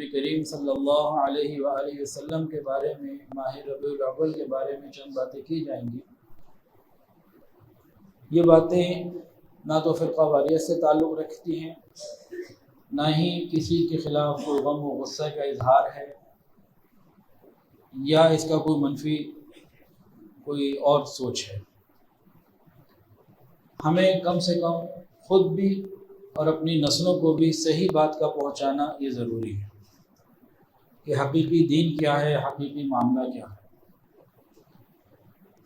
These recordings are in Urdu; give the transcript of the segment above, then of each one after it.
نبی کریم صلی اللہ علیہ وآلہ وسلم کے بارے میں، ماہ ربیع الاول کے بارے میں چند باتیں کی جائیں گی۔ یہ باتیں نہ تو فرقہ واریت سے تعلق رکھتی ہیں، نہ ہی کسی کے خلاف کوئی غم و غصہ کا اظہار ہے، یا اس کا کوئی منفی کوئی اور سوچ ہے۔ ہمیں کم سے کم خود بھی اور اپنی نسلوں کو بھی صحیح بات کا پہنچانا یہ ضروری ہے کہ حقیقی دین کیا ہے، حقیقی معاملہ کیا ہے۔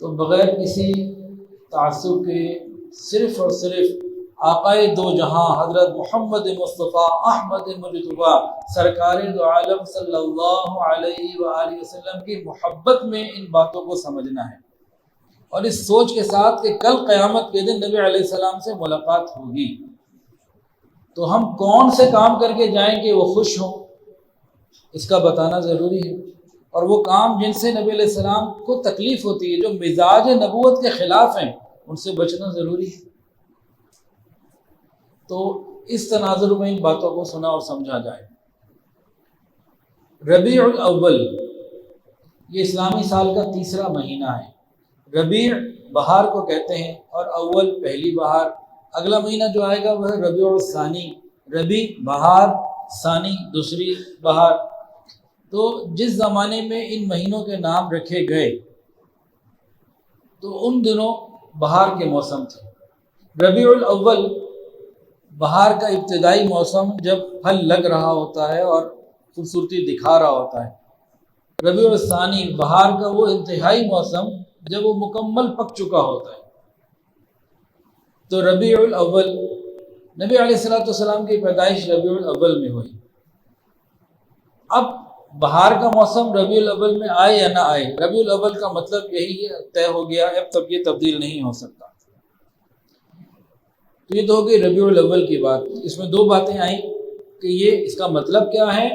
تو بغیر کسی تعصب کے صرف اور صرف آقائے دو جہاں حضرت محمد مصطفیٰ احمد مجتبی سرکار دو عالم صلی اللہ علیہ وآلہ وسلم کی محبت میں ان باتوں کو سمجھنا ہے، اور اس سوچ کے ساتھ کہ کل قیامت کے دن نبی علیہ السلام سے ملاقات ہوگی، تو ہم کون سے کام کر کے جائیں کہ وہ خوش ہوں، اس کا بتانا ضروری ہے۔ اور وہ کام جن سے نبی علیہ السلام کو تکلیف ہوتی ہے، جو مزاج نبوت کے خلاف ہیں، ان سے بچنا ضروری ہے۔ تو اس تناظر میں ان باتوں کو سنا اور سمجھا جائے۔ ربیع الاول یہ اسلامی سال کا تیسرا مہینہ ہے۔ ربیع بہار کو کہتے ہیں، اور اول پہلی بہار۔ اگلا مہینہ جو آئے گا وہ ہے ربیع الثانی، ربیع بہار، ثانی دوسری بہار۔ تو جس زمانے میں ان مہینوں کے نام رکھے گئے تو ان دنوں بہار کے موسم تھے۔ ربیع الاول بہار کا ابتدائی موسم، جب پھل لگ رہا ہوتا ہے اور خوبصورتی دکھا رہا ہوتا ہے۔ ربیع الثانی بہار کا وہ انتہائی موسم جب وہ مکمل پک چکا ہوتا ہے۔ تو ربیع الاول، نبی علیہ السلام کی پیدائش ربیع الاول میں ہوئی۔ اب بہار کا موسم ربیع الاول میں آئے یا نہ آئے، ربیع الاول کا مطلب یہی طے ہو گیا، اب تب یہ تبدیل نہیں ہو سکتا۔ تو یہ تو ہو گئی ربیع الاول کی بات۔ اس میں دو باتیں آئیں کہ یہ اس کا مطلب کیا ہے،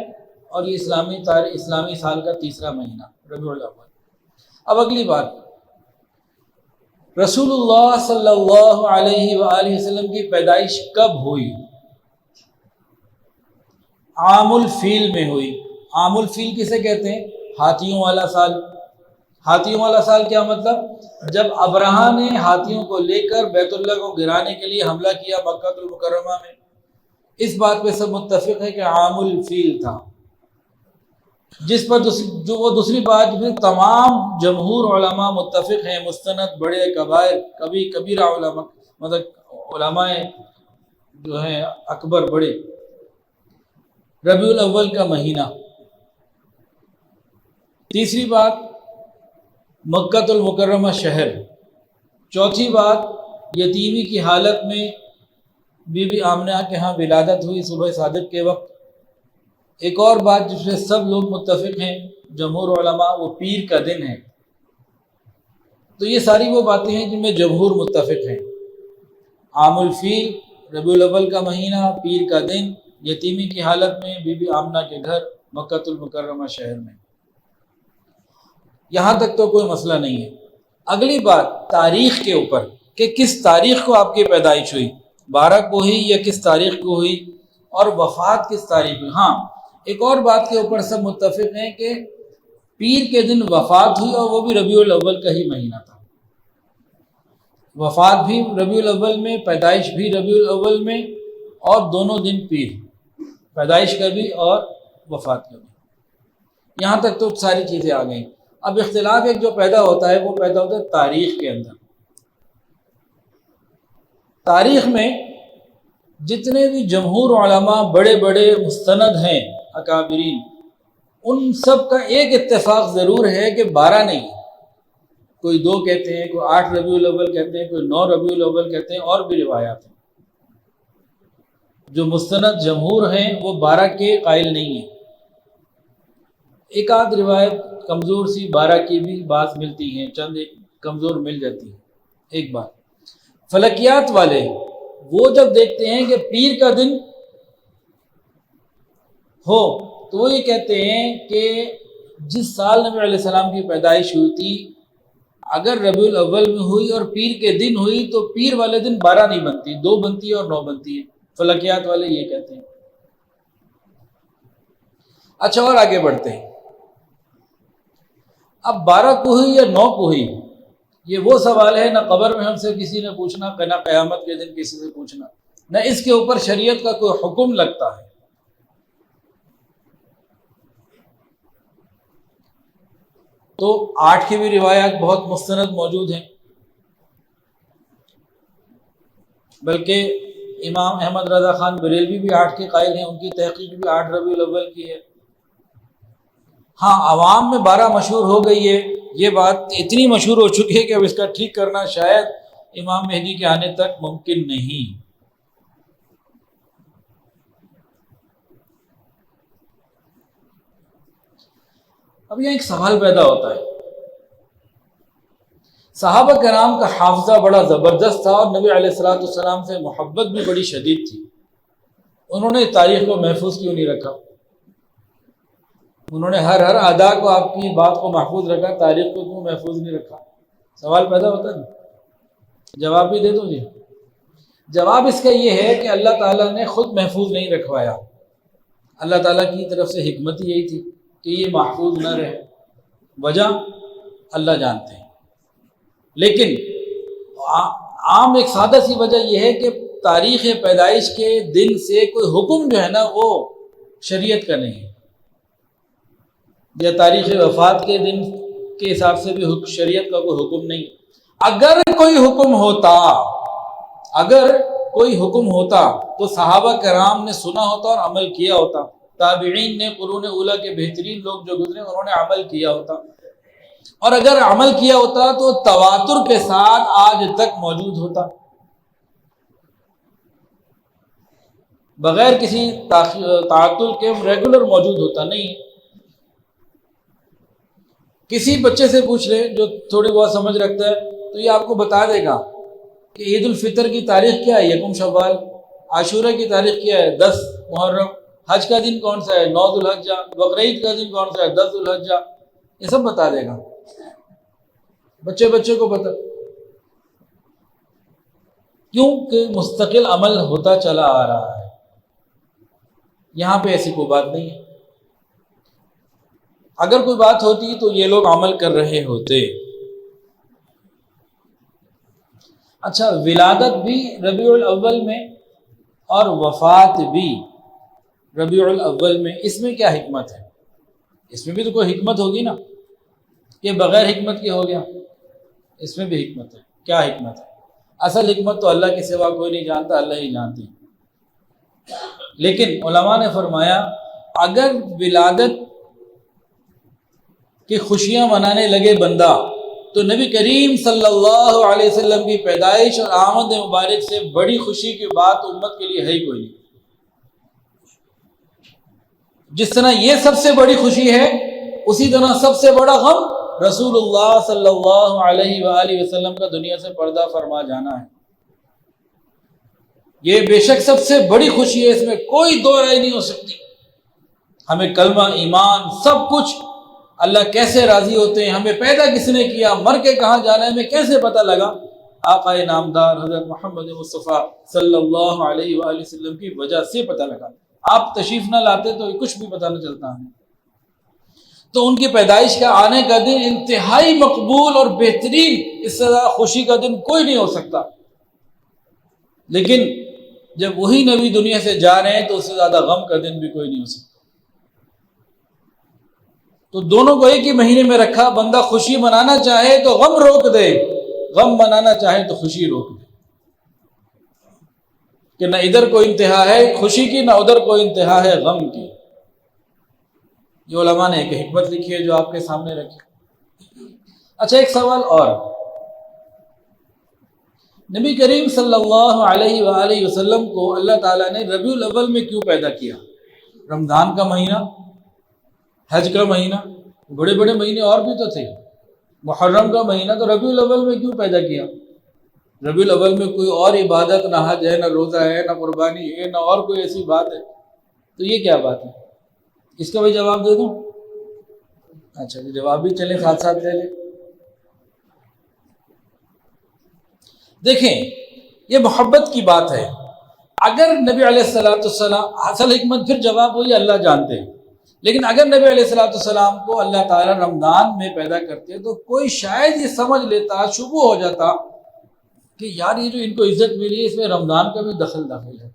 اور یہ اسلامی سال کا تیسرا مہینہ ربیع الاول۔ اب اگلی بات، رسول اللہ صلی اللہ علیہ وآلہ وسلم کی پیدائش کب ہوئی؟ عام الفیل میں ہوئی۔ عام الفیل کسے کہتے ہیں؟ ہاتھیوں والا سال۔ ہاتھیوں والا سال کیا مطلب؟ جب ابرہہ نے ہاتھیوں کو لے کر بیت اللہ کو گرانے کے لیے حملہ کیا مکہ المکرمہ میں، اس بات پہ سب متفق ہے کہ عام الفیل تھا، جس پر جو وہ دوسری بات بھی تمام جمہور علماء متفق ہیں، مستند بڑے کبیرہ علماء، مطلب علماء جو ہیں اکبر بڑے۔ ربیع الاول کا مہینہ۔ تیسری بات، مکہ المکرمہ شہر۔ چوتھی بات، یتیمی کی حالت میں بی بی آمنہ کے ہاں ولادت ہوئی صبح صادق کے وقت۔ ایک اور بات جس میں سب لوگ متفق ہیں جمہور علماء، وہ پیر کا دن ہے۔ تو یہ ساری وہ باتیں ہیں جن میں جمہور متفق ہیں۔ عام الفیل، ربیع الاول کا مہینہ، پیر کا دن، یتیمی کی حالت میں بی بی آمنہ کے گھر مکہ المکرمہ شہر میں۔ یہاں تک تو کوئی مسئلہ نہیں ہے۔ اگلی بات تاریخ کے اوپر کہ کس تاریخ کو آپ کی پیدائش ہوئی، 12 کو ہوئی یا کس تاریخ کو ہوئی، اور وفات کس تاریخ ہوئی۔ ہاں، ایک اور بات کے اوپر سب متفق ہیں کہ پیر کے دن وفات ہوئی، اور وہ بھی ربیع الاول کا ہی مہینہ تھا۔ وفات بھی ربیع الاول میں، پیدائش بھی ربیع الاول میں، اور دونوں دن پیر، پیدائش کا بھی اور وفات کا بھی۔ یہاں تک تو ساری چیزیں آ گئیں۔ اب اختلاف ایک جو پیدا ہوتا ہے وہ پیدا ہوتا ہے تاریخ کے اندر۔ تاریخ میں جتنے بھی جمہور علماء بڑے بڑے مستند ہیں اکابرین، ان سب کا ایک اتفاق ضرور ہے کہ 12 نہیں، کوئی 2 کہتے ہیں، کوئی 8 ربیع الاول کہتے ہیں، کوئی 9 ربیع الاول کہتے ہیں، اور بھی روایات ہیں۔ جو مستند جمہور ہیں وہ 12 کے قائل نہیں ہیں۔ ایک آدھ روایت کمزور سی 12 کی بھی بات ملتی ہیں، چند ایک کمزور مل جاتی ہے۔ ایک بات، فلکیات والے وہ جب دیکھتے ہیں کہ پیر کا دن ہو تو وہ یہ کہتے ہیں کہ جس سال نبی علیہ السلام کی پیدائش ہوئی تھی، اگر ربیع الاول میں ہوئی اور پیر کے دن ہوئی تو پیر والے دن 12 نہیں بنتی، 2 بنتی ہے اور 9 بنتی ہے۔ فلکیات والے یہ کہتے ہیں۔ اچھا، اور آگے بڑھتے ہیں. اب 12 کوہی یا 9 کوہی، یہ وہ سوال ہے نہ قبر میں ہم سے کسی نے پوچھنا، نہ قیامت کے دن کسی سے پوچھنا، نہ اس کے اوپر شریعت کا کوئی حکم لگتا ہے. تو 8 کی بھی روایات بہت مستند موجود ہیں، بلکہ امام احمد رضا خان بریلوی بھی 8 کے قائل ہیں، ان کی تحقیق بھی 8 ربیع الاول کی ہے. ہاں، عوام میں 12 مشہور ہو گئی ہے، یہ بات اتنی مشہور ہو چکی ہے کہ اب اس کا ٹھیک کرنا شاید امام مہدی کے آنے تک ممکن نہیں. اب یہاں ایک سوال پیدا ہوتا ہے. صحابہ کرام کا حافظہ بڑا زبردست تھا اور نبی علیہ الصلوۃ والسلام سے محبت بھی بڑی شدید تھی. انہوں نے تاریخ کو محفوظ کیوں نہیں رکھا؟ انہوں نے ہر ادا کو، آپ کی بات کو محفوظ رکھا، تاریخ کو کیوں محفوظ نہیں رکھا؟ سوال پیدا ہوتا ہے. جواب بھی دے دوں جی. جواب اس کا یہ ہے کہ اللہ تعالیٰ نے خود محفوظ نہیں رکھوایا. اللہ تعالیٰ کی طرف سے حکمت یہی تھی کہ یہ محفوظ نہ رہے. وجہ اللہ جانتے ہیں، لیکن عام ایک سادہ سی وجہ یہ ہے کہ تاریخ پیدائش کے دن سے کوئی حکم جو ہے نا وہ شریعت کا نہیں ہے، یا تاریخ وفات کے دن کے حساب سے بھی شریعت کا کوئی حکم نہیں. اگر کوئی حکم ہوتا تو صحابہ کرام نے سنا ہوتا اور عمل کیا ہوتا. تابعین نے، قرون اولیٰ کے بہترین لوگ جو گزرے، انہوں نے عمل کیا ہوتا، اور اگر عمل کیا ہوتا تو تواتر کے ساتھ آج تک موجود ہوتا، بغیر کسی تعطل کے ریگولر موجود ہوتا. نہیں، کسی بچے سے پوچھ لیں جو تھوڑی بہت سمجھ رکھتا ہے تو یہ آپ کو بتا دے گا کہ عید الفطر کی تاریخ کیا ہے 1 شوال، عاشورہ کی تاریخ کیا ہے 10 محرم، حج کا دن کون سا ہے 9 ذو الحجہ، بقرعید کا دن کون سا ہے 10 ذو الحجہ. یہ سب بتا دے گا، بچے کو بتا. کیونکہ مستقل عمل ہوتا چلا آ رہا ہے. یہاں پہ ایسی کوئی بات نہیں ہے. اگر کوئی بات ہوتی تو یہ لوگ عمل کر رہے ہوتے. اچھا، ولادت بھی ربیع الاول میں اور وفات بھی ربیع الاول میں، اس میں کیا حکمت ہے؟ اس میں بھی تو کوئی حکمت ہوگی نا، کہ بغیر حکمت کے ہو گیا؟ اس میں بھی حکمت ہے. کیا حکمت ہے؟ اصل حکمت تو اللہ کے سوا کوئی نہیں جانتا، اللہ ہی جانتے ہیں. لیکن علماء نے فرمایا اگر ولادت کی خوشیاں منانے لگے بندہ تو نبی کریم صلی اللہ علیہ وسلم کی پیدائش اور آمد مبارک سے بڑی خوشی کی بات امت کے لیے ہے ہی کوئی نہیں. جس طرح یہ سب سے بڑی خوشی ہے، اسی طرح سب سے بڑا غم رسول اللہ صلی اللہ علیہ وآلہ وسلم کا دنیا سے پردہ فرما جانا ہے. یہ بے شک سب سے بڑی خوشی ہے، اس میں کوئی دو رائے نہیں ہو سکتی. ہمیں کلمہ، ایمان، سب کچھ اللہ کیسے راضی ہوتے ہیں، ہمیں پیدا کس نے کیا، مر کے کہاں جانا ہے، ہمیں کیسے پتہ لگا؟ آقا نامدار حضرت محمد مصطفیٰ صلی اللہ علیہ وآلہ وسلم کی وجہ سے پتہ لگا. آپ تشریف نہ لاتے تو کچھ بھی پتہ نہ چلتا ہمیں. تو ان کی پیدائش کا آنے کا دن انتہائی مقبول اور بہترین، اس سے زیادہ خوشی کا دن کوئی نہیں ہو سکتا. لیکن جب وہی نبی دنیا سے جا رہے ہیں تو اس سے زیادہ غم کا دن بھی کوئی نہیں ہو سکتا. تو دونوں کو ایک ہی مہینے میں رکھا. بندہ خوشی منانا چاہے تو غم روک دے، غم منانا چاہے تو خوشی روک دے، کہ نہ ادھر کوئی انتہا ہے خوشی کی، نہ ادھر کوئی انتہا ہے غم کی. یہ علماء نے ایک حکمت لکھی ہے جو آپ کے سامنے رکھی. اچھا، ایک سوال اور، نبی کریم صلی اللہ علیہ وآلہ وسلم کو اللہ تعالیٰ نے ربیع الاول میں کیوں پیدا کیا؟ رمضان کا مہینہ، حج کا مہینہ، بڑے بڑے مہینے اور بھی تو تھے. محرم کا مہینہ، تو ربیع الاول میں کیوں پیدا کیا؟ ربیع الاول میں کوئی اور عبادت، نہ حج ہے، نہ روزہ ہے، نہ قربانی ہے، نہ اور کوئی ایسی بات ہے، تو یہ کیا بات ہے؟ اس کا بھی جواب دے دوں؟ اچھا، جواب بھی چلیں ساتھ ساتھ لے لیں. دیکھیں، یہ محبت کی بات ہے. اگر نبی علیہ السلام، اصل حکمت پھر جواب وہی اللہ جانتے ہیں. لیکن اگر نبی علیہ السلام کو اللہ تعالیٰ رمضان میں پیدا کرتے تو کوئی شاید یہ سمجھ لیتا، شبہ ہو جاتا کہ یار یہ جو ان کو عزت ملی ہے اس میں رمضان کا بھی داخل ہے۔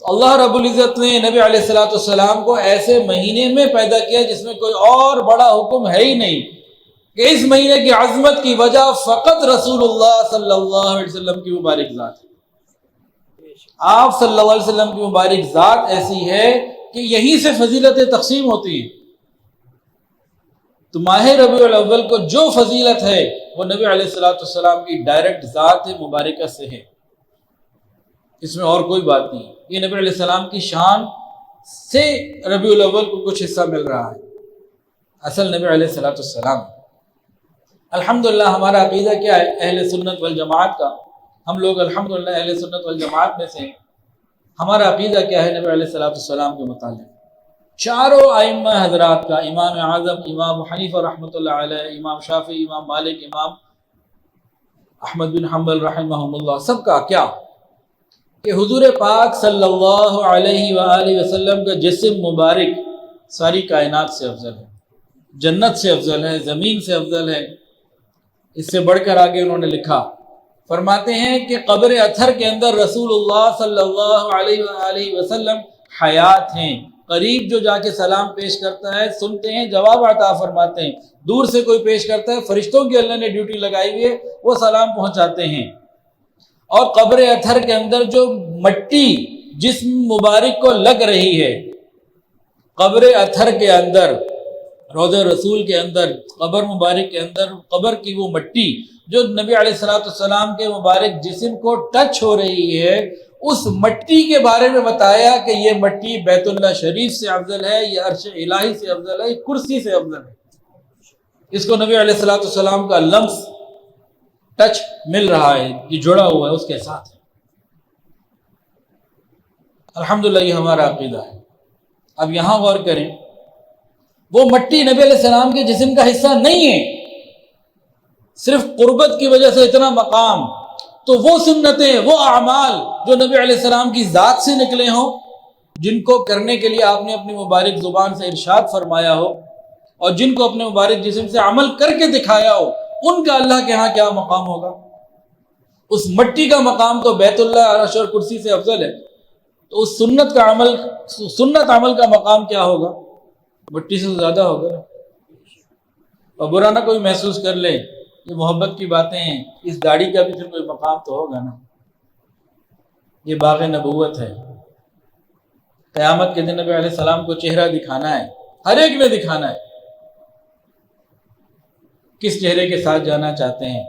تو اللہ رب العزت نے نبی علیہ السلام کو ایسے مہینے میں پیدا کیا جس میں کوئی اور بڑا حکم ہے ہی نہیں، کہ اس مہینے کی عظمت کی وجہ فقط رسول اللہ صلی اللہ علیہ وسلم کی مبارک ذات ہے۔ آپ صلی اللہ علیہ وسلم کی مبارک ذات ایسی ہے کہ یہیں سے فضیلتیں تقسیم ہوتی ہیں۔ تو ماہ ربیع الاول کو جو فضیلت ہے وہ نبی علیہ السلام کی ڈائریکٹ ذات مبارکہ سے ہے، اس میں اور کوئی بات نہیں۔ یہ نبی علیہ السلام کی شان سے ربیع الاول کو کچھ حصہ مل رہا ہے، اصل نبی علیہ السلام۔ الحمدللہ ہمارا عقیدہ کیا ہے اہل سنت والجماعت کا؟ ہم لوگ الحمدللہ اہل سنت والجماعت میں سے ہیں۔ ہمارا عقیدہ کیا ہے نبی علیہ السلام کے متعلق؟ چاروں ائمہ حضرات کا، امام اعظم امام حنیفہ رحمۃ اللہ علیہ، امام شافعی، امام مالک، امام احمد بن حنبل رحمہم اللہ، سب کا کیا کہ حضور پاک صلی اللہ علیہ وآلہ وسلم کا جسم مبارک ساری کائنات سے افضل ہے، جنت سے افضل ہے، زمین سے افضل ہے۔ اس سے بڑھ کر آگے انہوں نے لکھا، فرماتے ہیں کہ قبر اطہر کے اندر رسول اللہ صلی اللہ علیہ وآلہ وسلم حیات ہیں، قریب جو جا کے سلام پیش کرتا ہے سنتے ہیں، جواب عطا فرماتے ہیں، دور سے کوئی پیش کرتا ہے فرشتوں کی اللہ نے ڈیوٹی لگائی ہوئی ہے، وہ سلام پہنچاتے ہیں۔ اور قبر اطہر کے اندر جو مٹی جسم مبارک کو لگ رہی ہے، قبر اطہر کے اندر، روضہ رسول کے اندر، قبر مبارک کے اندر قبر کی وہ مٹی جو نبی علیہ السلام کے مبارک جسم کو ٹچ ہو رہی ہے، اس مٹی کے بارے میں بتایا کہ یہ مٹی بیت اللہ شریف سے افضل ہے، یہ عرش الہی سے افضل ہے، یہ کرسی سے افضل ہے۔ اس کو نبی علیہ السلام کا لمس ٹچ مل رہا ہے، یہ جڑا ہوا ہے اس کے ساتھ۔ الحمدللہ یہ ہمارا عقیدہ ہے۔ اب یہاں غور کریں، وہ مٹی نبی علیہ السلام کے جسم کا حصہ نہیں ہے، صرف قربت کی وجہ سے اتنا مقام، تو وہ سنتیں، وہ اعمال جو نبی علیہ السلام کی ذات سے نکلے ہوں، جن کو کرنے کے لیے آپ نے اپنی مبارک زبان سے ارشاد فرمایا ہو، اور جن کو اپنے مبارک جسم سے عمل کر کے دکھایا ہو، ان کا اللہ کے ہاں کیا مقام ہوگا؟ اس مٹی کا مقام تو بیت اللہ، عرش اور کرسی سے افضل ہے، تو اس سنت عمل کا مقام کیا ہوگا؟ مٹی سے زیادہ ہوگا۔ اور برا نہ کوئی محسوس کر لے، یہ محبت کی باتیں ہیں، اس داڑھی کا بھی پھر کوئی مقام تو ہوگا نا۔ یہ باغ نبوت ہے، قیامت کے دن نبی علیہ السلام کو چہرہ دکھانا ہے، ہر ایک نے دکھانا ہے۔ کس چہرے کے ساتھ جانا چاہتے ہیں،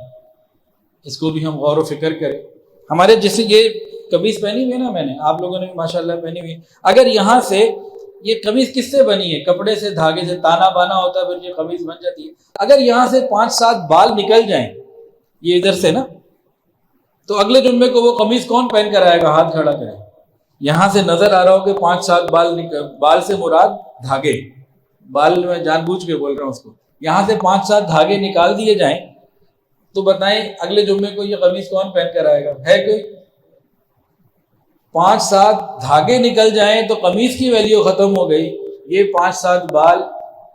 اس کو بھی ہم غور و فکر کریں۔ ہمارے جیسے یہ قمیص پہنی ہوئی ہے نا، میں نے، آپ لوگوں نے بھی ماشاءاللہ پہنی ہوئی ہے، اگر یہاں سے یہ قمیص کس سے بنی ہے؟ کپڑے سے، دھاگے سے تانا بانا ہوتا ہے، پھر یہ قمیص بن جاتی ہے۔ اگر یہاں سے 5-7 بال نکل جائیں، یہ ادھر سے نا، تو اگلے جمعے کو وہ قمیص کون پہن کر آئے گا؟ ہاتھ کھڑا کرے۔ یہاں سے نظر آ رہا ہو کہ 5-7 بال سے مراد دھاگے، بال میں جان بوجھ کے بول رہا ہوں اس کو، یہاں سے 5-7 دھاگے نکال دیے جائیں تو بتائیں اگلے جمعے کو یہ قمیص کون پہن کر آئے گا؟ ہے کوئی؟ 5-7 دھاگے نکل جائیں تو قمیص کی ویلیو ختم ہو گئی، یہ 5-7 بال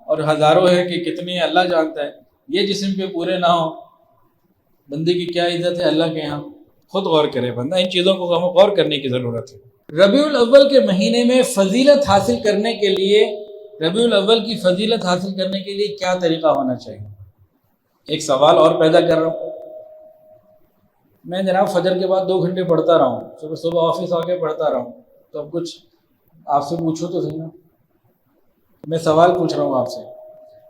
اور ہزاروں ہے کہ کتنے اللہ جانتا ہے، یہ جسم پہ پورے نہ ہو، بندے کی کیا عزت ہے اللہ کے یہاں؟ خود غور کرے بندہ، ان چیزوں کو ہمیں غور کرنے کی ضرورت ہے۔ ربیع الاول کے مہینے میں فضیلت حاصل کرنے کے لیے، ربیع الاول کی فضیلت حاصل کرنے کے لیے کیا طریقہ ہونا چاہیے؟ ایک سوال اور پیدا کر رہا ہوں، میں جناب فجر کے بعد 2 گھنٹے پڑھتا رہا ہوں، صبح آفس آ کے پڑھتا رہا ہوں، تو اب کچھ آپ سے پوچھو تو صحیح نا، میں سوال پوچھ رہا ہوں آپ سے،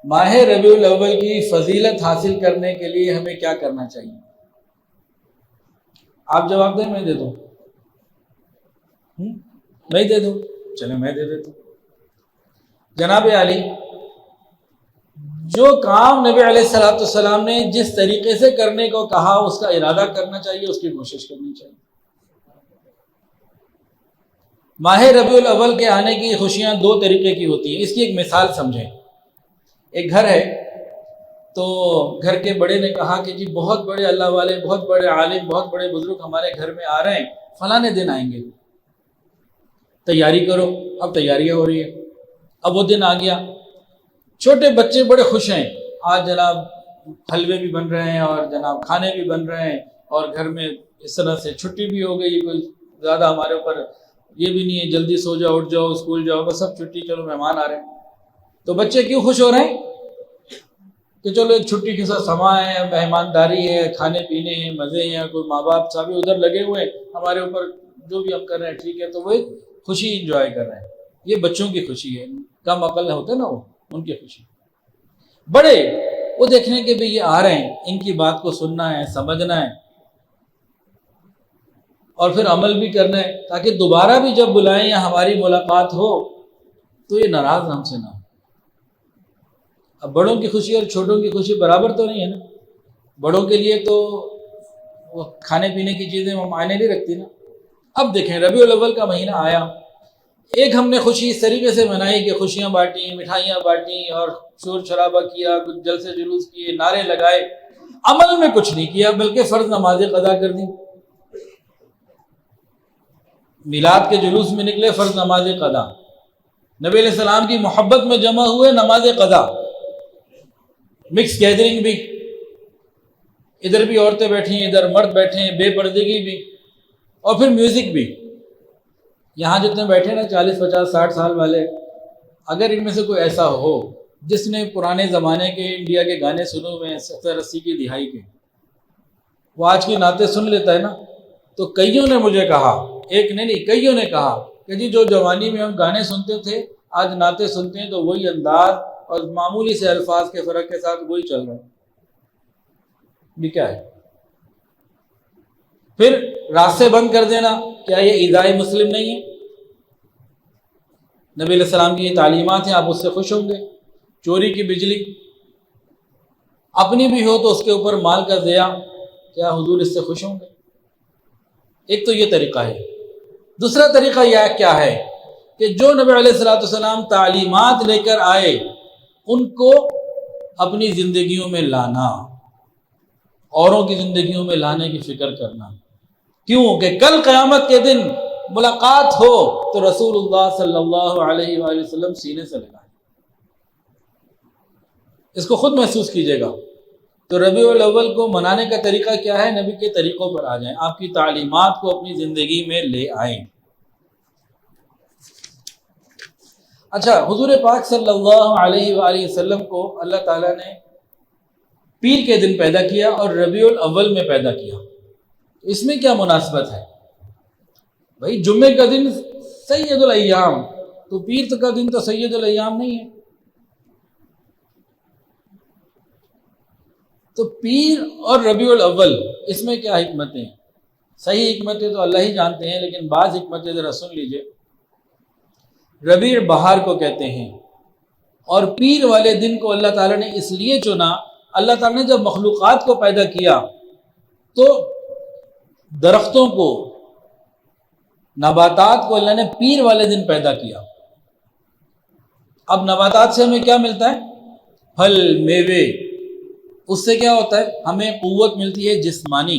ماہ ربیع الاول کی فضیلت حاصل کرنے کے لیے ہمیں کیا کرنا چاہیے؟ آپ جواب دیں، میں دے دوں؟ میں دے دوں؟ چلیں میں دے دیتا ہوں۔ جناب علی، جو کام نبی علیہ السلام نے جس طریقے سے کرنے کو کہا اس کا ارادہ کرنا چاہیے، اس کی کوشش کرنی چاہیے۔ ماہ ربیع الاول کے آنے کی خوشیاں 2 طریقے کی ہوتی ہیں، اس کی ایک مثال سمجھیں۔ ایک گھر ہے، تو گھر کے بڑے نے کہا کہ جی بہت بڑے اللہ والے، بہت بڑے عالم، بہت بڑے بزرگ ہمارے گھر میں آ رہے ہیں، فلاں دن آئیں گے۔ تیاری کرو. اب تیاریاں ہو رہی ہیں. اب وہ دن آ گیا. چھوٹے بچے بڑے خوش ہیں. آج جناب حلوے بھی بن رہے ہیں اور جناب کھانے بھی بن رہے ہیں اور گھر میں اس طرح سے چھٹی بھی ہو گئی. کوئی زیادہ ہمارے اوپر یہ بھی نہیں ہے جلدی سو جاؤ اٹھ جاؤ اسکول جاؤ بس سب چھٹی, چلو مہمان آ رہے ہیں. تو بچے کیوں خوش ہو رہے ہیں کہ چلو ایک چھٹی کے ساتھ سما ہے, مہمانداری ہے, کھانے پینے ہیں, مزے ہیں. کوئی ماں باپ سبھی ادھر لگے ہوئے ہیں ہمارے اوپر جو بھی ہم کر رہے ہیں ٹھیک ہے, تو وہ ایک خوشی انجوائے کر رہے ہیں. یہ بچوں کی خوشی ہے, کم عقل ہوتے نا وہ, ان کی خوشی. بڑے وہ دیکھنے کے بھی یہ آ رہے ہیں, ان کی بات کو سننا ہے, سمجھنا ہے اور پھر عمل بھی کرنا ہے تاکہ دوبارہ بھی جب بلائیں یا ہماری ملاقات ہو تو یہ ناراض ہم سے نہ ہو. اب بڑوں کی خوشی اور چھوٹوں کی خوشی برابر تو نہیں ہے نا. بڑوں کے لیے تو وہ کھانے پینے کی چیزیں وہ معنی نہیں رکھتی نا. اب دیکھیں ربیع الاول کا مہینہ آیا, ایک ہم نے خوشی اس طریقے سے منائی کہ خوشیاں بانٹیں, مٹھائیاں بانٹیں اور شور شرابہ کیا, کچھ جلسے جلوس کیے, نعرے لگائے. عمل میں کچھ نہیں کیا بلکہ فرض نمازیں قضا کر دیں. میلاد کے جلوس میں نکلے, فرض نماز قضا. نبی علیہ السلام کی محبت میں جمع ہوئے, نماز قضا. مکس گیدرنگ بھی, ادھر بھی عورتیں بیٹھی ہیں ادھر مرد بیٹھے ہیں, بے پردگی بھی, اور پھر میوزک بھی. یہاں جتنے بیٹھے نا 40 50 60 سال والے, اگر ان میں سے کوئی ایسا ہو جس نے پرانے زمانے کے انڈیا کے گانے سنے ہوئے ہیں 70 80 کی دہائی کے, وہ آج کی نعتیں سن لیتا ہے نا, تو کئیوں نے مجھے کہا, ایک نے نہیں کئیوں نے کہا کہ جی جو جوانی میں ہم گانے سنتے تھے آج نعتیں سنتے ہیں تو وہی انداز اور معمولی سے الفاظ کے فرق کے ساتھ وہی چل رہا ہے. یہ کیا ہے؟ پھر راستے بند کر دینا, کیا یہ ایذاء مسلم نہیں ہے؟ نبی علیہ السلام کی یہ تعلیمات ہیں, آپ اس سے خوش ہوں گے. چوری کی بجلی اپنی بھی ہو تو اس کے اوپر مال کا ضیاع, کیا حضور اس سے خوش ہوں گے؟ ایک تو یہ طریقہ ہے. دوسرا طریقہ یہ کیا ہے کہ جو نبی علیہ السلام تعلیمات لے کر آئے ان کو اپنی زندگیوں میں لانا, اوروں کی زندگیوں میں لانے کی فکر کرنا. کیوں کہ کل قیامت کے دن ملاقات ہو تو رسول اللہ صلی اللہ علیہ وآلہ وسلم سینے سے لگائیں. اس کو خود محسوس کیجئے گا. تو ربیع الاول کو منانے کا طریقہ کیا ہے؟ نبی کے طریقوں پر آ جائیں, آپ کی تعلیمات کو اپنی زندگی میں لے آئیں. اچھا, حضور پاک صلی اللہ علیہ وآلہ وسلم کو اللہ تعالیٰ نے پیر کے دن پیدا کیا اور ربیع الاول میں پیدا کیا. اس میں کیا مناسبت ہے؟ بھائی جمعے کا دن سید الایام, تو پیر کا دن تو سید الایام نہیں ہے. تو پیر اور ربیع الاول اس میں کیا حکمتیں ہیں؟ صحیح حکمتیں تو اللہ ہی جانتے ہیں, لیکن بعض حکمتیں ذرا سن لیجئے. ربیع بہار کو کہتے ہیں, اور پیر والے دن کو اللہ تعالیٰ نے اس لیے چنا, اللہ تعالیٰ نے جب مخلوقات کو پیدا کیا تو درختوں کو, نباتات کو اللہ نے پیر والے دن پیدا کیا. اب نباتات سے ہمیں کیا ملتا ہے؟ پھل, میوے. اس سے کیا ہوتا ہے؟ ہمیں قوت ملتی ہے جسمانی.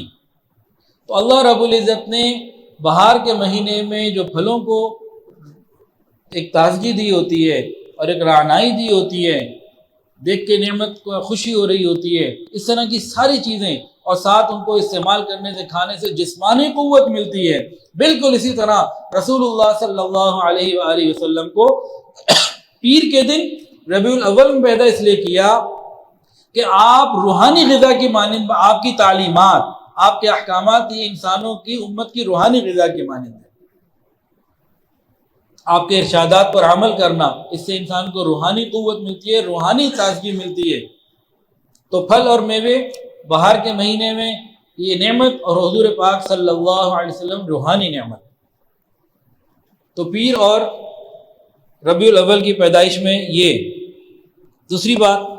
تو اللہ رب العزت نے بہار کے مہینے میں جو پھلوں کو ایک تازگی دی ہوتی ہے اور ایک رعنائی دی ہوتی ہے, دیکھ کے نعمت کو خوشی ہو رہی ہوتی ہے, اس طرح کی ساری چیزیں, اور ساتھ ان کو استعمال کرنے سے, کھانے سے جسمانی قوت ملتی ہے. بالکل اسی طرح رسول اللہ صلی اللہ علیہ وآلہ وسلم کو پیر کے دن ربیع الاول میں پیدا اس لیے کیا کہ آپ روحانی غذا کی مانند, آپ کی تعلیمات, آپ کے احکامات یہ انسانوں کی امت کی روحانی غذا کی مانند ہے. آپ کے ارشادات پر عمل کرنا, اس سے انسان کو روحانی قوت ملتی ہے, روحانی تازگی ملتی ہے. تو پھل اور میوے بہار کے مہینے میں یہ نعمت, اور حضور پاک صلی اللہ علیہ وسلم روحانی نعمت. تو پیر اور ربیع الاول کی پیدائش میں یہ. دوسری بات,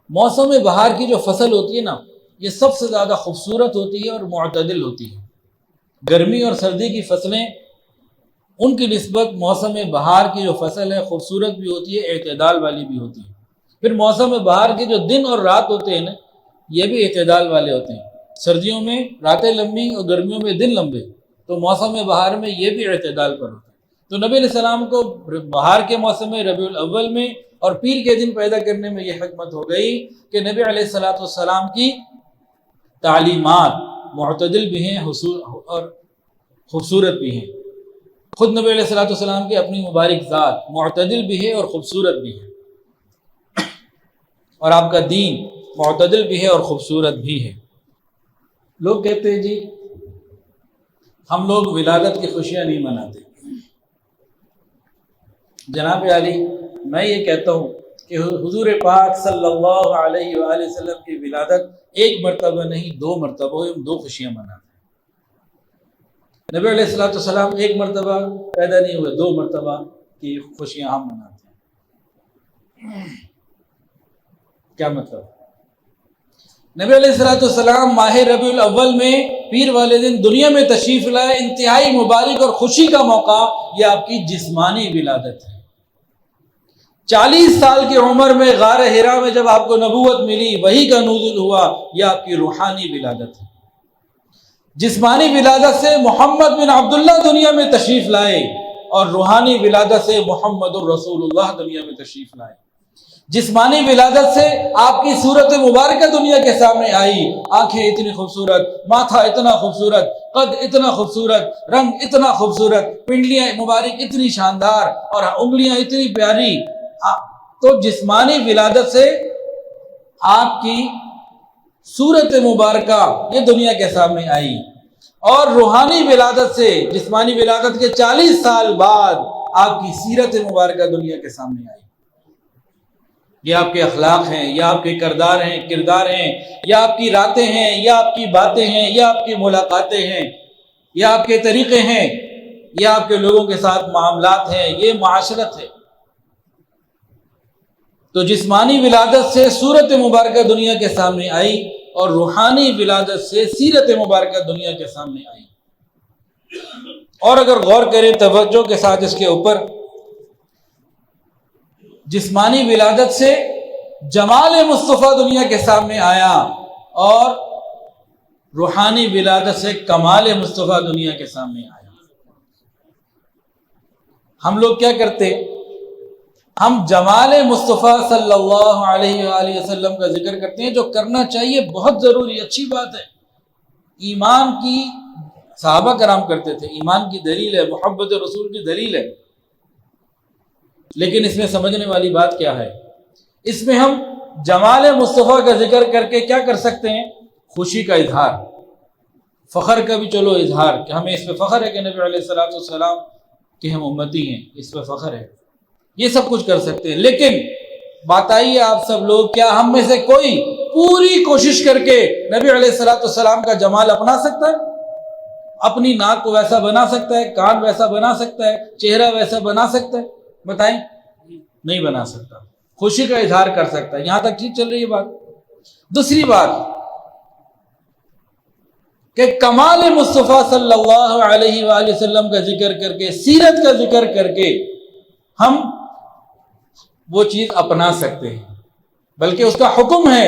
موسم بہار کی جو فصل ہوتی ہے نا, یہ سب سے زیادہ خوبصورت ہوتی ہے اور معتدل ہوتی ہے. گرمی اور سردی کی فصلیں ان کی نسبت موسم بہار کی جو فصل ہے خوبصورت بھی ہوتی ہے, اعتدال والی بھی ہوتی ہے. پھر موسم بہار کے جو دن اور رات ہوتے ہیں نا, یہ بھی اعتدال والے ہوتے ہیں. سردیوں میں راتیں لمبی اور گرمیوں میں دن لمبے. تو موسم بہار میں یہ بھی اعتدال پر ہوتا ہے۔ تو نبی علیہ السلام کو بہار کے موسم میں ربیع الاول میں اور پیر کے دن پیدا کرنے میں یہ حکمت ہو گئی کہ نبی علیہ السلام کی تعلیمات معتدل بھی ہیں اور خوبصورت بھی ہیں۔ خود نبی علیہ السلام کی اپنی مبارک ذات معتدل بھی ہے اور خوبصورت بھی ہے، اور آپ کا دین معتدل بھی ہے اور خوبصورت بھی ہے۔ لوگ کہتے ہیں جی ہم لوگ ولادت کی خوشیاں نہیں مناتے۔ جناب علی، میں یہ کہتا ہوں کہ حضور پاک صلی اللہ علیہ وآلہ وسلم کی ولادت ایک مرتبہ نہیں 2 مرتبہ ہم 2 خوشیاں مناتے ہیں۔ نبی علیہ السلام ایک مرتبہ پیدا نہیں ہوئے، 2 مرتبہ کی خوشیاں ہم مناتے ہیں۔ کیا مطلب؟ نبی علیہ السلام ماہ ربیع الاول میں پیر والے دن دنیا میں تشریف لائے، انتہائی مبارک اور خوشی کا موقع، یہ آپ کی جسمانی ولادت ہے۔ 40 سال کی عمر میں غار حرا میں جب آپ کو نبوت ملی، وحی کا نزول ہوا، یہ آپ کی روحانی ولادت ہے۔ جسمانی ولادت سے محمد بن عبداللہ دنیا میں تشریف لائے، اور روحانی ولادت سے محمد الرسول اللہ دنیا میں تشریف لائے۔ جسمانی ولادت سے آپ کی صورت مبارکہ دنیا کے سامنے آئی، آنکھیں اتنی خوبصورت، ماتھا اتنا خوبصورت، قد اتنا خوبصورت، رنگ اتنا خوبصورت، پنڈلیاں مبارک اتنی شاندار اور انگلیاں اتنی پیاری۔ تو جسمانی ولادت سے آپ کی صورت مبارکہ یہ دنیا کے سامنے آئی، اور روحانی ولادت سے جسمانی ولادت کے 40 سال بعد آپ کی سیرت مبارکہ دنیا کے سامنے آئی۔ یہ آپ کے اخلاق ہیں، یا آپ کے کردار ہیں، یا آپ کی راتیں ہیں، یا آپ کی باتیں ہیں، یا آپ کی ملاقاتیں ہیں، یا آپ کے طریقے ہیں، یا آپ کے لوگوں کے ساتھ معاملات ہیں، یہ معاشرت ہے۔ تو جسمانی ولادت سے صورت مبارکہ دنیا کے سامنے آئی، اور روحانی ولادت سے سیرت مبارکہ دنیا کے سامنے آئی۔ اور اگر غور کریں توجہ کے ساتھ اس کے اوپر، جسمانی ولادت سے جمال مصطفیٰ دنیا کے سامنے آیا، اور روحانی ولادت سے کمال مصطفیٰ دنیا کے سامنے آیا۔ ہم لوگ کیا کرتے؟ ہم جمال مصطفیٰ صلی اللہ علیہ وآلہ وسلم کا ذکر کرتے ہیں، جو کرنا چاہیے، بہت ضروری، اچھی بات ہے۔ ایمان کی صحابہ کرام کرتے تھے، ایمان کی دلیل ہے، محبت رسول کی دلیل ہے۔ لیکن اس میں سمجھنے والی بات کیا ہے؟ اس میں ہم جمال مصطفیٰ کا ذکر کر کے کیا کر سکتے ہیں؟ خوشی کا اظہار، فخر کا بھی چلو اظہار، کہ ہمیں اس پہ فخر ہے کہ نبی علیہ السلام کہ ہم امتی ہیں، اس پہ فخر ہے، یہ سب کچھ کر سکتے ہیں۔ لیکن بتائیے آپ سب لوگ، کیا ہم میں سے کوئی پوری کوشش کر کے نبی علیہ السلام کا جمال اپنا سکتا ہے؟ اپنی ناک کو ویسا بنا سکتا ہے، کان ویسا بنا سکتا ہے، چہرہ ویسا بنا سکتا ہے؟ بتائیں، نہیں بنا سکتا۔ خوشی کا اظہار کر سکتا ہے، یہاں تک ٹھیک چل رہی ہے بات۔ دوسری بات کہ کمال مصطفیٰ صلی اللہ علیہ وآلہ وسلم کا ذکر کر کے، سیرت کا ذکر کر کے ہم وہ چیز اپنا سکتے ہیں، بلکہ اس کا حکم ہے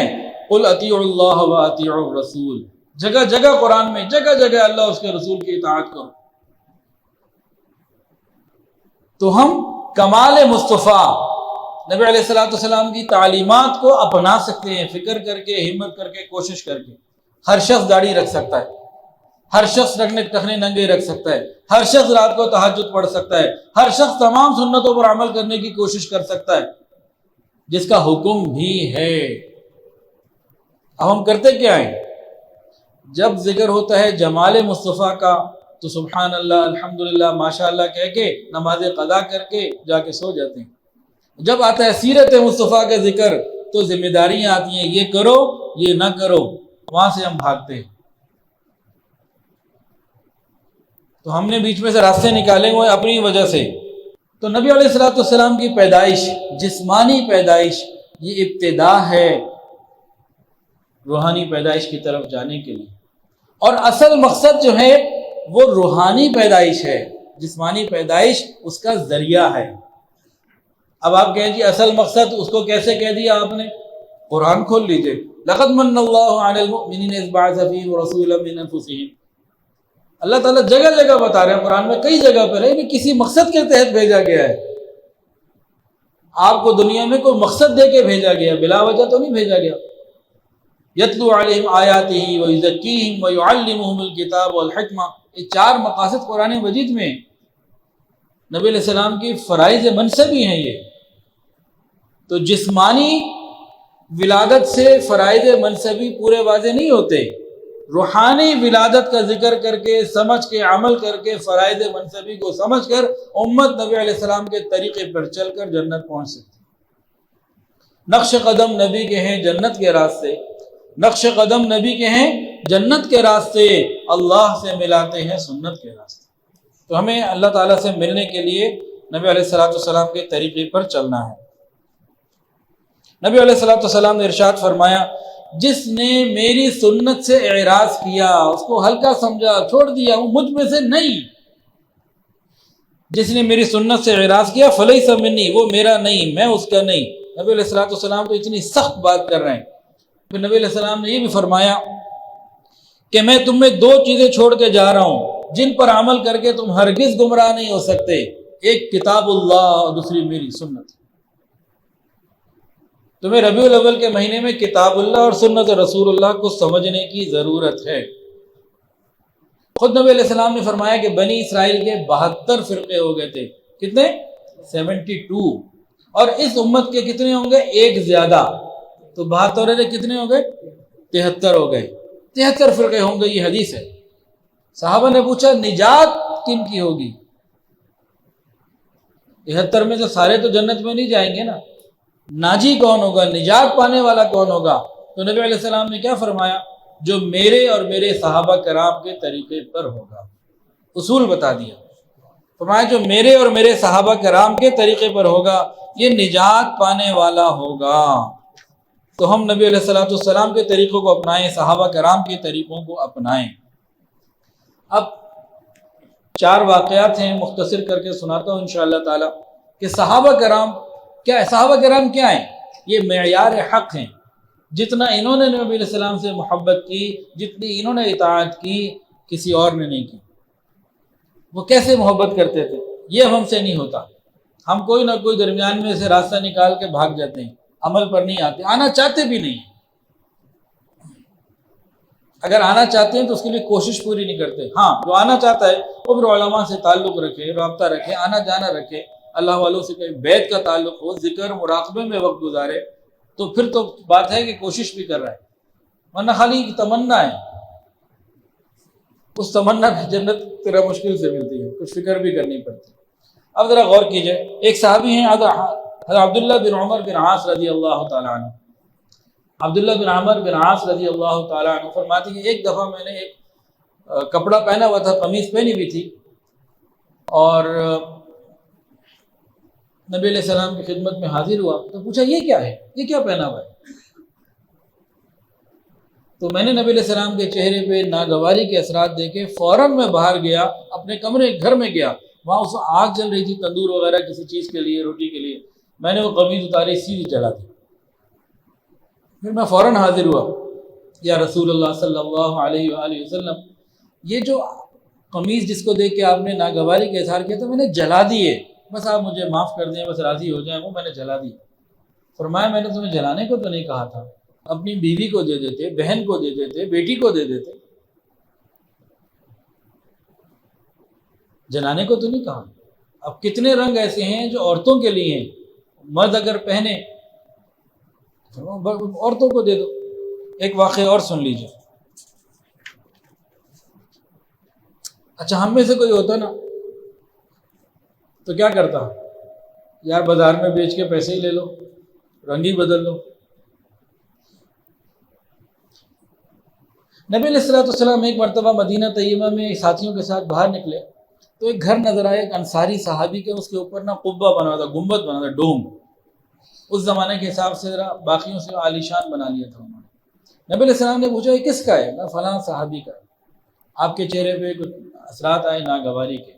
قل اطیعوا اللہ واطیعوا الرسول۔ جگہ جگہ قرآن میں، جگہ جگہ اللہ اس کے رسول کی اطاعت کرو۔ تو ہم کمال مصطفیٰ نبی علیہ السلام کی تعلیمات کو اپنا سکتے ہیں، فکر کر کے، ہمت کر کے، کوشش کر کے۔ ہر شخص داڑھی رکھ سکتا ہے، ہر شخص ٹخنے ننگے رکھ سکتا ہے، ہر شخص رات کو تہجد پڑھ سکتا ہے، ہر شخص تمام سنتوں پر عمل کرنے کی کوشش کر سکتا ہے، جس کا حکم بھی ہے۔ اب ہم کرتے کیا ہیں؟ جب ذکر ہوتا ہے جمال مصطفیٰ کا تو سبحان اللہ، الحمدللہ، ماشاء اللہ کہہ کے نماز قضا کر کے جا کے سو جاتے ہیں۔ جب آتا ہے سیرت مصطفیٰ کا ذکر تو ذمہ داریاں آتی ہیں، یہ کرو، یہ نہ کرو، وہاں سے ہم بھاگتے ہیں۔ تو ہم نے بیچ میں سے راستے نکالے ہوئے اپنی وجہ سے۔ تو نبی علیہ السلام کی پیدائش، جسمانی پیدائش، یہ ابتدا ہے روحانی پیدائش کی طرف جانے کے لیے، اور اصل مقصد جو ہے وہ روحانی پیدائش ہے، جسمانی پیدائش اس کا ذریعہ ہے۔ اب آپ کہیں جی اصل مقصد، اس کو کیسے کہہ دیا آپ نے؟ قرآن کھول لیجئے، لقد من اللہ علی المؤمنین اذ بعث فیہم رسولا من انفسہم۔ اللہ تعالیٰ جگہ جگہ بتا رہے ہیں، قرآن میں کئی جگہ پر ہے کہ کسی مقصد کے تحت بھیجا گیا ہے. آپ کو دنیا میں کوئی مقصد دے کے بھیجا گیا، بلا وجہ تو نہیں بھیجا گیا. یتلو علیہم آیاتہ ویزکیہم ویعلمہم الکتاب والحکمہ، یہ 4 مقاصد قرآن مجید میں. نبی علیہ السلام کی فرائض منصبی ہیں یہ. تو جسمانی ولادت سے فرائض منصبی پورے واضح نہیں ہوتے، روحانی ولادت کا ذکر کر کے سمجھ کے عمل کر کے فرائض منصبی کو سمجھ کر امت نبی علیہ السلام کے طریقے پر چل کر جنت پہنچ سکتی. نقش قدم نبی کے ہیں جنت کے راستے، نقش قدم نبی کے ہیں جنت کے راستے، اللہ سے ملاتے ہیں سنت کے راستے. تو ہمیں اللہ تعالیٰ سے ملنے کے لیے نبی علیہ السلام کے طریقے پر چلنا ہے. نبی علیہ السلام نے ارشاد فرمایا، جس نے میری سنت سے اعراض کیا، اس کو ہلکا سمجھا، چھوڑ دیا، وہ مجھ میں سے نہیں. جس نے میری سنت سے اعراض کیا فلیس منی، وہ میرا نہیں، میں اس کا نہیں. نبی علیہ السلام تو اتنی سخت بات کر رہے ہیں. پھر نبی علیہ السلام نے یہ بھی فرمایا کہ میں تم میں 2 چیزیں چھوڑ کے جا رہا ہوں جن پر عمل کر کے تم ہرگز گمراہ نہیں ہو سکتے. ایک کتاب اللہ اور دوسری میری سنت. تمہیں ربیع الاول کے مہینے میں کتاب اللہ اور سنت رسول اللہ کو سمجھنے کی ضرورت ہے. خود نبی علیہ السلام نے فرمایا کہ بنی اسرائیل کے 72 فرقے ہو گئے تھے. کتنے؟ 72. اور اس امت کے کتنے ہوں گے؟ ایک زیادہ. تو 72 سے کتنے ہو گئے؟ 73 ہو گئے. 73 فرقے ہوں گے، یہ حدیث ہے. صحابہ نے پوچھا نجات کن کی ہوگی؟ 73 میں سے سارے تو جنت میں نہیں جائیں گے نا. ناجی کون ہوگا؟ نجات پانے والا کون ہوگا؟ تو نبی علیہ السلام نے کیا فرمایا؟ جو میرے اور میرے صحابہ کرام کے طریقے پر ہوگا. اصول بتا دیا. فرمایا جو میرے اور میرے صحابہ کرام کے طریقے پر ہوگا یہ نجات پانے والا ہوگا. تو ہم نبی علیہ السلام کے طریقوں کو اپنائیں، صحابہ کرام کے طریقوں کو اپنائیں. اب 4 واقعات ہیں، مختصر کر کے سناتا ہوں انشاءاللہ تعالی کہ صحابہ کرام کیا ہے. صحابہ کرام کیا ہیں؟ یہ معیار حق ہیں. جتنا انہوں نے نبی علیہ السلام سے محبت کی، جتنی انہوں نے اطاعت کی، کسی اور نے نہیں کی. وہ کیسے محبت کرتے تھے؟ یہ ہم سے نہیں ہوتا. ہم کوئی نہ کوئی درمیان میں سے راستہ نکال کے بھاگ جاتے ہیں، عمل پر نہیں آتے، آنا چاہتے بھی نہیں. اگر آنا چاہتے ہیں تو اس کے لیے کوشش پوری نہیں کرتے. ہاں جو آنا چاہتا ہے وہ پھر علماء سے تعلق رکھے، رابطہ رکھے، آنا جانا رکھے، اللہ والوں سے کوئی بیعت کا تعلق ہو، ذکر مراقبے میں وقت گزارے، تو پھر تو بات ہے کہ کوشش بھی کر رہا ہے. ورنہ خالی تمنا ہے، اس تمنا کی جنت تیرا مشکل سے ملتی ہے، کچھ فکر بھی کرنی پڑتی ہے. اب ذرا غور کیجئے. ایک صحابی ہیں حضرت عبداللہ بن عمر بن عاص رضی اللہ تعالیٰ عنہ. عبداللہ بن عمر بن عاص رضی اللہ تعالیٰ عنہ فرماتے ہیں کہ ایک دفعہ میں نے ایک کپڑا پہنا ہوا تھا، قمیص پہنی ہوئی تھی، اور نبی علیہ السلام کی خدمت میں حاضر ہوا تو پوچھا یہ کیا ہے، یہ کیا پہنا ہوا ہے؟ تو میں نے نبی علیہ السلام کے چہرے پہ ناگواری کے اثرات دیکھے فوراً میں باہر گیا، اپنے کمرے گھر میں گیا. وہاں اس آگ جل رہی تھی، تندور وغیرہ کسی چیز کے لیے، روٹی کے لیے. میں نے وہ قمیض اتاری، سیدھی جلا دی. پھر میں فوراً حاضر ہوا، یا رسول اللہ صلی اللہ علیہ وآلہ وسلم، یہ جو قمیض جس کو دیکھ کے آپ نے ناگواری کا اظہار کیا تو میں نے جلا دیے، بس آپ مجھے معاف کر دیں، بس راضی ہو جائیں. وہ میں نے جلا دی. فرمایا میں نے تمہیں جلانے کو تو نہیں کہا تھا، اپنی بیوی کو دے دیتے، بہن کو دے دیتے، بیٹی کو دے دیتے، جلانے کو تو نہیں کہا. اب کتنے رنگ ایسے ہیں جو عورتوں کے لیے ہیں، مرد اگر پہنے عورتوں کو دے دو. ایک واقعہ اور سن لیجیے. اچھا ہم میں سے کوئی ہوتا نا تو کیا کرتا؟ یار بازار میں بیچ کے پیسے ہی لے لو، رنگ ہی بدل لو. نبی علیہ السلام ایک مرتبہ مدینہ طیبہ میں ساتھیوں کے ساتھ باہر نکلے تو ایک گھر نظر آیا، ایک انصاری صحابی کے، اس کے اوپر نا قبہ بنا تھا، گنبد بنا تھا، ڈوم. اس زمانے کے حساب سے ذرا باقیوں سے عالی شان بنا لیا تھا انہوں نے. نبی علیہ السلام نے پوچھا یہ کس کا ہے؟ فلاں صحابی کا. آپ کے چہرے پہ کچھ اثرات آئے ناگواری کے.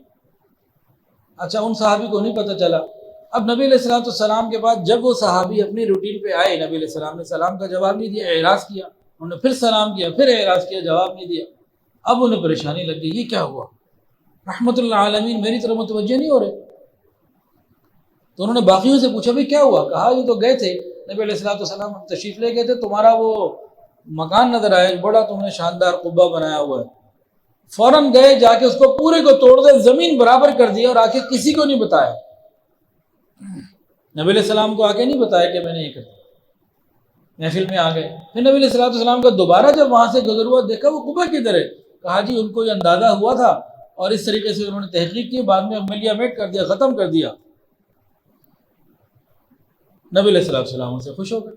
اچھا ان صحابی کو نہیں پتہ چلا. اب نبی علیہ السلام کے بعد جب وہ صحابی اپنی روٹین پہ آئے، نبی علیہ السلام نے سلام کا جواب نہیں دیا، اعراض کیا. انہوں نے پھر سلام کیا، پھر اعراض کیا، جواب نہیں دیا. اب انہیں پریشانی لگ گئی، یہ کیا ہوا، رحمت اللہ عالمین میری طرف متوجہ نہیں ہو رہے۔ تو انہوں نے باقیوں سے پوچھا بھائی کیا ہوا؟ کہا یہ تو گئے تھے، نبی علیہ السلام تشریف لے گئے تھے، تمہارا وہ مکان نظر آیا بڑا تم نے شاندار قبہ بنایا ہوا ہے، فوراً گئے جا کے اس کو پورے کو توڑ دے، زمین برابر کر دیا اور آ کے کسی کو نہیں بتایا، نبی علیہ السلام کو آ کے نہیں بتایا کہ میں نے یہ کر دیا، محفل میں آ گئے۔ پھر نبی علیہ السلام کا دوبارہ جب وہاں سے گزر ہوا دیکھا وہ قبہ کدھر ہے، کہا جی ان کو یہ اندازہ ہوا تھا اور اس طریقے سے انہوں نے تحقیق کی، بعد میں عملیات کر دیا، ختم کر دیا۔ نبی علیہ السلام سے خوش ہو گئے۔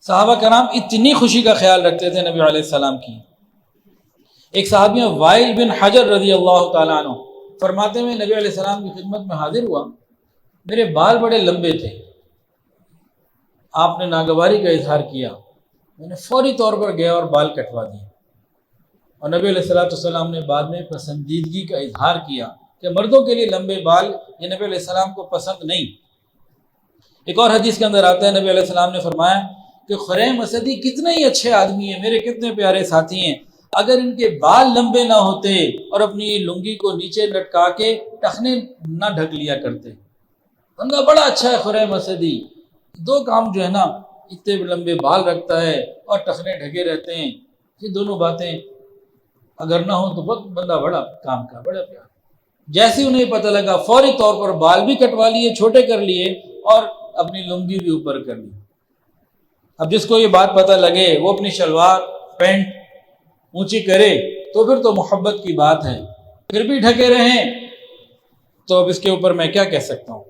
صحابہ کرام اتنی خوشی کا خیال رکھتے تھے نبی علیہ السلام کی۔ ایک صحابی وائل بن حجر رضی اللہ تعالیٰ عنہ فرماتے ہیں نبی علیہ السلام کی خدمت میں حاضر ہوا، میرے بال بڑے لمبے تھے، آپ نے ناگواری کا اظہار کیا، میں نے فوری طور پر گیا اور بال کٹوا دیے، اور نبی علیہ السلام نے بعد میں پسندیدگی کا اظہار کیا کہ مردوں کے لیے لمبے بال یہ نبی علیہ السلام کو پسند نہیں۔ ایک اور حدیث کے اندر آتا ہے نبی علیہ السلام نے فرمایا کہ خریم اسدی کتنے ہی اچھے آدمی ہیں، میرے کتنے پیارے ساتھی ہیں، اگر ان کے بال لمبے نہ ہوتے اور اپنی لنگی کو نیچے لٹکا کے ٹخنے نہ ڈھک لیا کرتے۔ بندہ بڑا اچھا ہے خریم اسدی، دو کام جو ہے نا، اتنے لمبے بال رکھتا ہے اور ٹخنے ڈھکے رہتے ہیں، یہ دونوں باتیں اگر نہ ہوں تو بہت بندہ بڑا کام کا، بڑا پیار۔ جیسے انہیں پتہ لگا فوری طور پر بال بھی کٹوا لیے، چھوٹے کر لیے اور اپنی لنگی بھی اوپر کر لی۔ اب جس کو یہ بات پتہ لگے وہ اپنی شلوار پینٹ اونچی کرے تو پھر تو محبت کی بات ہے، پھر بھی ڈھکے رہیں تو اب اس کے اوپر میں کیا کہہ سکتا ہوں۔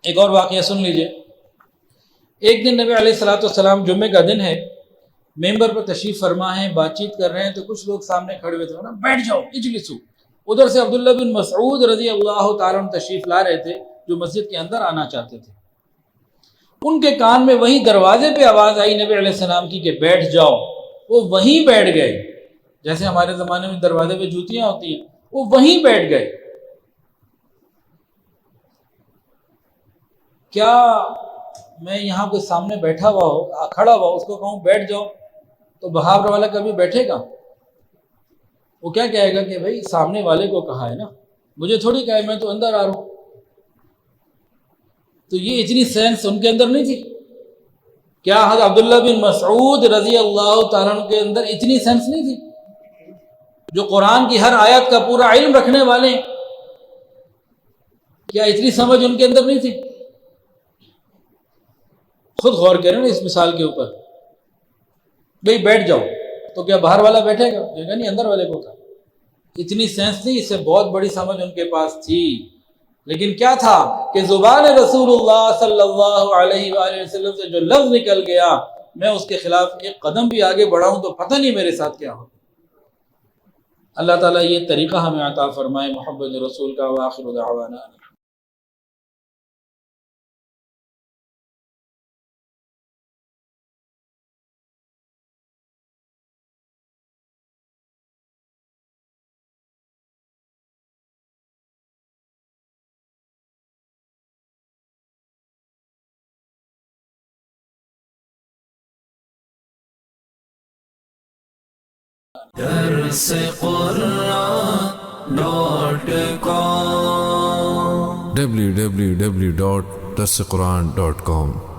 ایک اور واقعہ سن لیجئے۔ ایک دن نبی علیہ السلام جمعے کا دن ہے، ممبر پر تشریف فرما ہیں، بات چیت کر رہے ہیں، تو کچھ لوگ سامنے کھڑے ہوئے تھے، بیٹھ جاؤ اجلسو۔ ادھر سے عبداللہ بن مسعود رضی اللہ تعالیٰ عنہ تشریف لا رہے تھے جو مسجد کے اندر آنا چاہتے تھے۔ ان کے کان میں وہیں دروازے پہ آواز آئی نبی علیہ السلام کی کہ بیٹھ جاؤ، وہ وہیں بیٹھ گئے، جیسے ہمارے زمانے میں دروازے پہ جوتیاں ہوتی ہیں، وہ وہیں بیٹھ گئے۔ کیا میں یہاں کوئی سامنے بیٹھا ہوا ہو، کھڑا ہوا ہو، اس کو کہوں بیٹھ جاؤ تو بہاور والا کبھی بیٹھے گا؟ وہ کیا کہے گا کہ بھائی سامنے والے کو کہا ہے نا، مجھے تھوڑی کہا ہے، میں تو اندر آ رہا ہوں۔ تو یہ اتنی سینس ان کے اندر نہیں تھی؟ کیا حضرت عبداللہ بن مسعود رضی اللہ تعالیٰ عنہ کے اندر اتنی سینس نہیں تھی؟ جو قرآن کی ہر آیت کا پورا علم رکھنے والے، کیا اتنی سمجھ ان کے اندر نہیں تھی؟ خود غور کریں نا اس مثال کے اوپر، بھئی بیٹھ جاؤ تو کیا باہر والا بیٹھے گا؟ کہے گا نہیں، اندر والے کو کہا۔ اتنی سینس نہیں، اس سے بہت بڑی سمجھ ان کے پاس تھی۔ لیکن کیا تھا کہ زبان رسول اللہ صلی اللہ علیہ وآلہ وسلم سے جو لفظ نکل گیا، میں اس کے خلاف ایک قدم بھی آگے بڑھاؤں تو پتہ نہیں میرے ساتھ کیا ہو۔ اللہ تعالیٰ یہ طریقہ ہمیں عطا فرمائے محبت رسول کا۔ وآخر دعوانا درس قرآن www.درسقرآن.com